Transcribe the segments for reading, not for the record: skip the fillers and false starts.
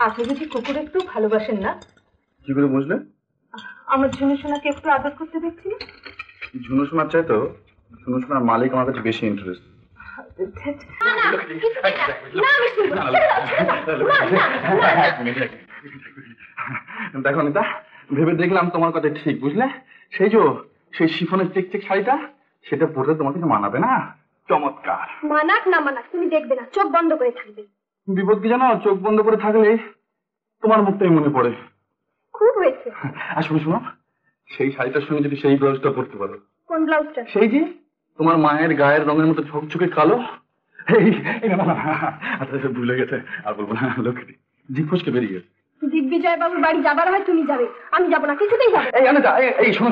আপনি যদি কুকুর একটু ভালোবাসেন না? কি করে বুঝলে? আমার ঝুনু সোনাকে একটু আদর করতে দেখছি। ঝুনু সোনার চাইতো ঝুনু সোনার মালিক আমার কাছে বেশি ইন্টারেস্ট। দেখো অনিতা, ভেবে দেখলাম তোমার কথা ঠিক, বুঝলে? সেই শিফনের চেক শাড়িটা, সেটা পরলে তোমার কিছু মানাবে না। চমৎকার। মানাক না মানাক তুমি দেখবে না, চোখ বন্ধ করে থাকবে। বিপদ কি জানো? চোখ বন্ধ করে থাকলে তোমার মুখটাই মনে পড়ে। খুব হয়েছে। আর শোনো, সেই শাড়িটার সঙ্গে যদি সেই ব্লাউজটা পরতে পারো। কোন ব্লাউজটা? সেই যে তোমার মায়ের গায়ের রঙের মতো ঝকঝকে কালো। আচ্ছা ভুলে গেছে, আর বলবো না। লক্ষ্মী জিভ ফসকে বেরিয়ে গেছে। দিগ্বিজয় বাবুর বাড়ি যাবার হয় তুমি যাবে, আমি যাবো না, কিছুতেই যাবে। এই অনিতা, এই শোনো,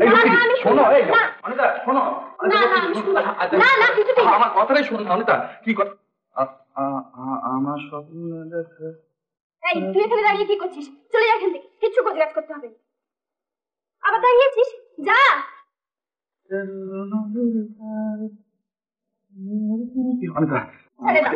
এই লক্ষ্মী শোনো, এই অনিতা শোনো, আমার কথাটাই শোনো অনিতা। কি কথা? আমার স্বপ্ন দেখে। এই তুই এখানে দাঁড়িয়ে কি করছিস? চলে যা এখান থেকে, কিচ্ছু গোজগাজ করতে হবে না। আবার দাঁড়িয়েছিস, যা। অনিতা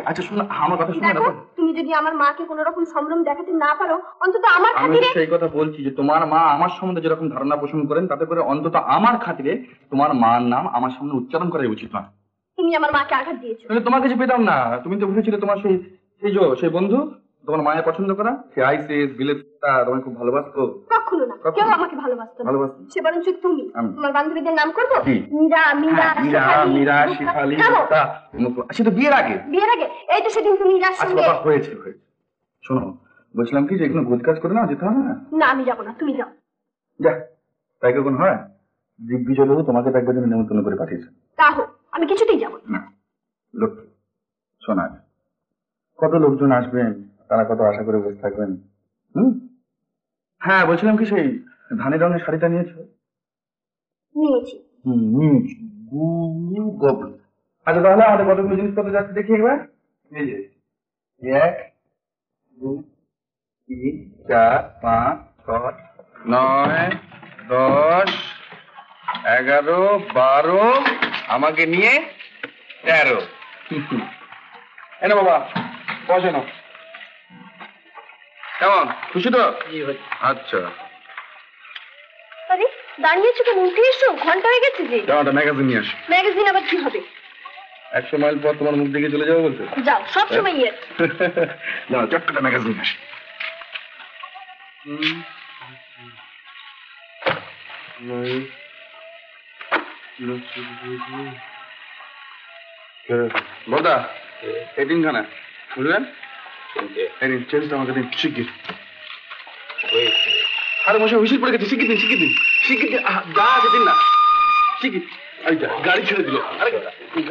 আচ্ছা শোনো, আমার কথা শুনে দেখো, তুমি যদি আমার মাকে কোনো রকম সম্ভ্রম দেখাতে না পারো, অন্তত আমার খাতিরে। আমি সেই কথা বলছি যে তোমার মা আমার সম্বন্ধে যেরকম ধারণা পোষণ করেন, তাতে করে অন্তত আমার খাতিরে তোমার মার নাম আমার সামনে উচ্চারণ করা উচিত না। তুমি আমার মাকে আঘাত দিয়েছো। তোমার কাছে পেতাম না। তুমি তো বুঝেছিলে তোমার সেই বন্ধু তোমার মায়ের পছন্দ করা, সে আইসিএস বিলেতটা তোমায় খুব ভালোবাসতো। কখনো না, কেউ আমাকে ভালোবাসতো না। সে বরঞ্চ তুমি। তোমার বান্ধবীদের নাম করবো? মীরা, শিফালি। সে তো বিয়ের আগে। এই তো সেদিন তুমি মীরার সঙ্গে। হয়েছে। শোনো, বলছিলাম কি যে এগুলো গোজ কাজ করে না, যেতে হবে না। না আমি যাবো না, তুমি যাও। যা, তাই কখন হয়? দিগ্বিজয় বাবু তোমাকে একবার জন্য নিমন্ত্রণ করে পাঠিয়েছে। তা হোক, আমি কিছুতেই যাবো না। লক্ষ্মী শোনা, কত লোকজন আসবেন, তারা কত আশা করে বসে থাকবেন। হ্যাঁ বলছিলাম কি, সেই ধানের রঙের শাড়িটা নিয়েছো? নিয়েছি। আচ্ছা তাহলে আমাদের কতগুলো জিনিসপত্র যাচ্ছে দেখি একবার। এই যে 1 2 3 4 5 6 9 10 11 12 আমাকে নিয়ে 13। এনে বাবা বসে না। কেমন খুশি তো? আচ্ছা আরে দাঁড়িয়েছো কেন? উঠে এসো, ঘন্টা হয়ে গেছে যে। একটা ম্যাগাজিন নিয়ে আসো। ম্যাগাজিন আবার কি হবে? 100 মাইল পর তোমার মুখ দেখে চলে যাবো বলতে? যাও, সব সময় ইয়ে। যাও চট্টটা ম্যাগাজিন আসে। বড়দা এই তিনখানা বুঝলেন? চেঞ্জটা আমাকে দিন শিগগির। আরে মশাই হুইসিল পড়ে গেছে, শিগগির দিন। যা আছে দিন না, শিগগির। গাড়ি ছেড়ে দিল। আরে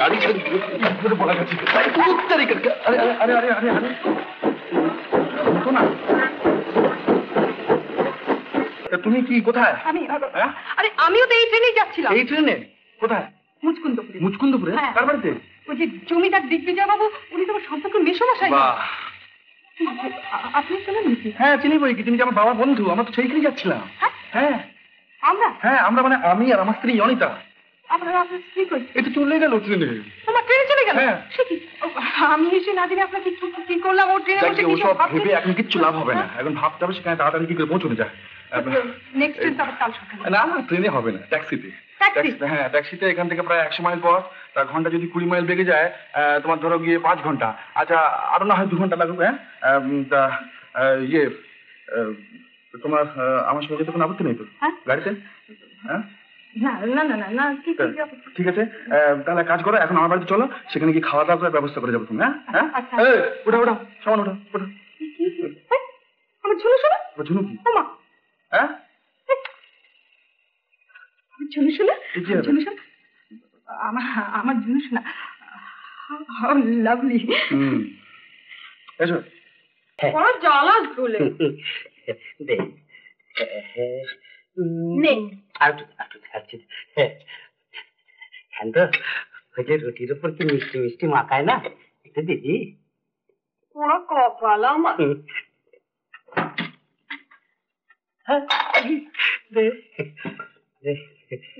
গাড়ি ছেড়ে দিল বলা গেছে। তুমি কি কোথায়? আরে আমিও তো এই ট্রেনেই যাচ্ছিলাম। এই ট্রেনে? কোথায়? মুচকুন্দপুরে? কার বাড়িতে? ওই যে জমিদার দিগ্বিজয় বাবু, উনি তোমার সম্পর্কে মেসোমশাই। আপনি চেনেন নাকি? হ্যাঁ চিনি বই কি, তুমি যে আমার বাবার বন্ধু, আমরা তো সেইখানে যাচ্ছিলাম। আমরা মানে আমি আর আমার স্ত্রী অনিতা। আপনার স্ত্রী কই? এটা চলে গেল ট্রেনে। তোমার ট্রেনে চলে গেল? সে কি? আমি এসে না দিলে আপনাকে কি করলাম? ওর ট্রেনে ওসব ভেবে এখন কিচ্ছু লাভ হবে না, এখন ভাবতে হবে সেখানে তাড়াতাড়ি কি করে পৌঁছানো যায়। নেক্সট ট্রেন আবার কাল সকালে। না ট্রেনে হবে না, ট্যাক্সিতে। হ্যাঁ ট্যাক্সিতে এখান থেকে প্রায় 100 মাইল পর, তার ঘন্টা যদি 20 মাইল বেগে যায়, তোমার ধরো গিয়ে 5 ঘন্টা। আচ্ছা আরো না হয় 2 ঘন্টা লাগবে। তা ইয়ে তোমার আমার সঙ্গে যেতে কোনো আপত্তি নেই তো গাড়িতে? না ঠিক আছে, তাহলে কাজ করো, এখন আমার বাড়িতে চলো, সেখানে কি খাওয়া দাওয়া করার ব্যবস্থা করে যাবো তুমি। ওটা সামান ওটা। আমার ঝুনু শোনা? ঝুনু কি? ঝুনু শোনা? আমার ঝুনু শোনা। How lovely. এসো। বড় জ্বালাস বলে। রুটির উপর কি মিষ্টি মিষ্টি মাখায় না, একটু দিদি। ওরা কপাল আমার।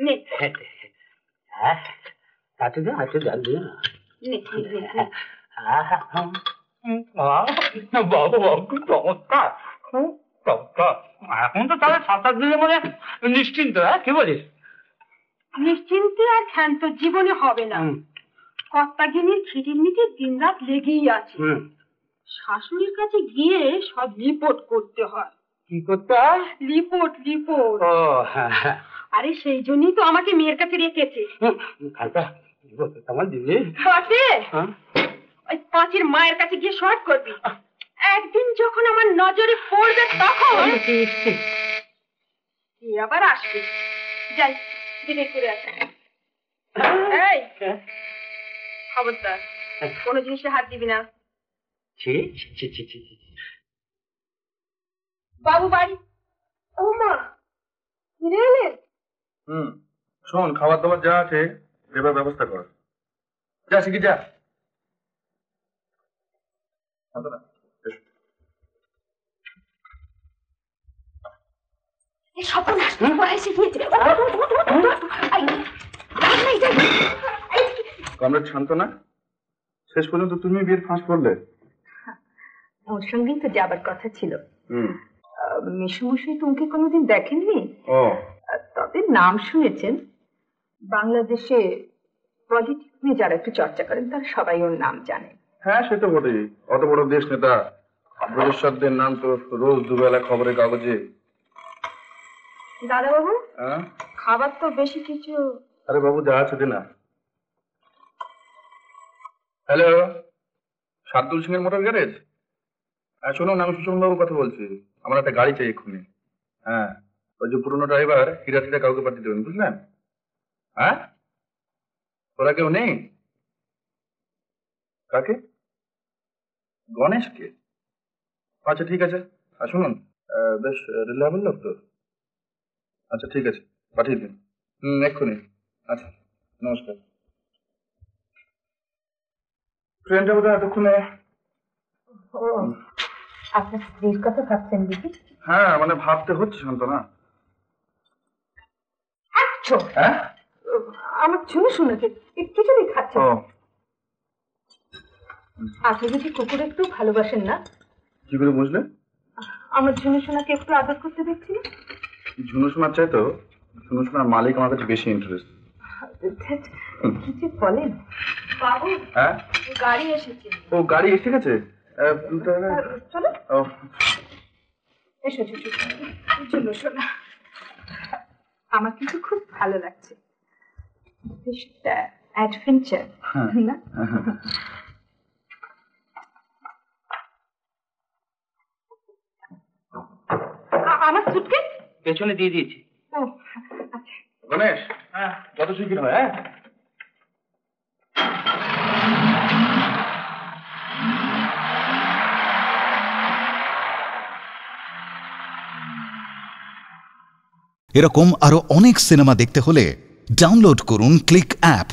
নে হাতে দে জল দিও না নে নে। বাবু বাবু চমৎকার চমৎকার। এখন তো তাহলে 7-8 দিনের মধ্যে নিশ্চিন্ত, হ্যাঁ কি বলিস? নিশ্চিন্তে আর ক্ষান্ত জীবনে হবে না। কর্তাগিনীর খিটিমিটি দিন রাত লেগেই আছে। শাশুড়ির কাছে গিয়ে সব রিপোর্ট করতে হয়। কি করতে হয়? রিপোর্ট। ও হ্যাঁ হ্যাঁ। আরে সেই জন্যই তো আমাকে মেয়ের কাছে রেখেছে। খালটা আমার দিদি ওই পাঁচের মায়ের কাছে গিয়ে শর্ট করবি। একদিন যখন আমার নজরে পড়বে তখন কি আবার আসবে। যাই দিদি করে আসে। এই খবরদার কোনো জিনিসে হাত দিবি না। বাবু বাড়ি। ও মা ফিরে এলেন? শোন, খাবার দাবার যা আছে দেবার ব্যবস্থা কর। যা শিখি যা। কমরেড শান্তনা, শেষ পর্যন্ত তুমি বিয়ের ফাঁস করলে। ওর সঙ্গেই তো যাবার কথা ছিল। মেসোমশাই তোমাকে কোনোদিন দেখেননি? ও তবে নাম শুনেছেন। বাংলাদেশে পলিটিক্স নিয়ে যারা একটু চর্চা করেন তারা সবাই ওর নাম জানে। হ্যাঁ সে তো বটেই, অত বড় দেশ নেতা ভবিষ্যৎদের নাম তো রোজ দুবেলা খবরের কাগজে। দাদা বাবু খাবার তো বেশি কিছু। আরে বাবু যা আছে দে না। হ্যালো, শার্দুল সিং এর মোটর গ্যারেজ? হ্যাঁ শুনুন, আমি সুষম বাবুর কথা বলছি। আমার একটা গাড়ি চাই এক্ষুনি। হ্যাঁ ওই যে পুরোনো ড্রাইভার হিরাটিটা কাউকে পাঠিয়ে দেবেন, বুঝলেন? হ্যাঁ ওরা কেউ নেই? কাকে? গণেশকে? আচ্ছা ঠিক আছে। আর শুনুন, বেশ রিলায়েবল লোক তো। আচ্ছা ঠিক আছে, পাঠিয়ে দিন। এক্ষুনি। আচ্ছা নমস্কার। ট্রেনটা বোধহয় এতক্ষণে। আপনার স্ত্রীর কথা ভাবছেন দিদি? হ্যাঁ মানে ভাবতে হচ্ছে শান্তনা। হ্যাঁ আমার শুনে শুনেছে একটু যদি খাচ্ছে। আপনি যদি কুকুর একটু ভালোবাসেন না? কি করে বুঝলে? আমার ঝুনু সোনাকে একটু আদর করতে দেখছি। ঝুনু সোনার চাই তো ঝুনু সোনার মালিক আমার কাছে বেশি ইন্টারেস্ট। কিছু বলেন বাবু? হ্যাঁ গাড়ি এসেছে। ও গাড়ি এসে গেছে? চলো এসো ঝুনু সোনা। আমার কিন্তু খুব ভালো লাগছে, বেশ একটা অ্যাডভেঞ্চার না? আমার সুটকেস পেছনে দিয়ে দিয়েছি। ও আচ্ছা। গণেশ কত শিগগির হয়? হ্যাঁ এরকম আরো অনেক সিনেমা দেখতে হলে ডাউনলোড করুন ক্লিক অ্যাপ।